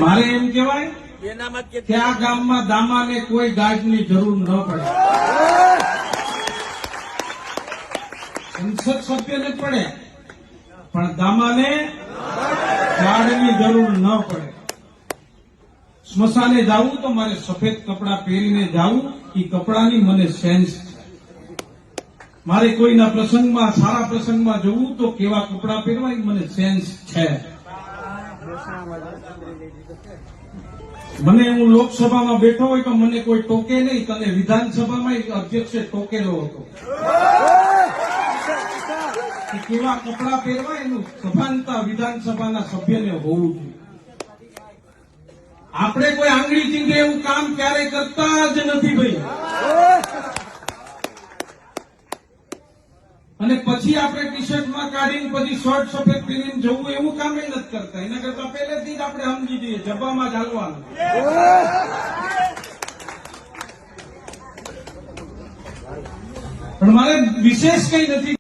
મારે એમ કહેવાય કે આ ગામમાં દામાને કોઈ ગાઢની જરૂર ન પડે, સંસદ સભ્યને પડે પણ દામાને ગાઢની જરૂર ન પડે. સ્મશાને જાવું તો મારે સફેદ કપડા પહેરીને જાવું, એ કપડાની મને સેન્સ છે. મારે કોઈના પ્રસંગમાં, સારા પ્રસંગમાં જવું તો કેવા કપડા પહેરવા એ મને સેન્સ છે. મને હું લોકસભામાં બેઠો હોય તો મને કોઈ ટોકે નહીં, તને વિધાનસભામાં અધ્યક્ષે ટોકેલો હતો. કેવા કપડા પહેરવા એનું સભાનતા વિધાનસભાના સભ્યને હોવું જોઈએ. આપણે કોઈ આંગળી ચીંધે એવું કામ ક્યારેય કરતા જ નથી ભાઈ. અને પછી આપણે ટી શર્ટમાં કાઢીને પછી શર્ટ સફેદ પહેરીને જવું એવું કામ નથી કરતા. એના કરતા પહેલેથી જ આપણે સમજી જઈએ જબામાં જ હાલવાનું. પણ મારે વિશેષ કઈ નથી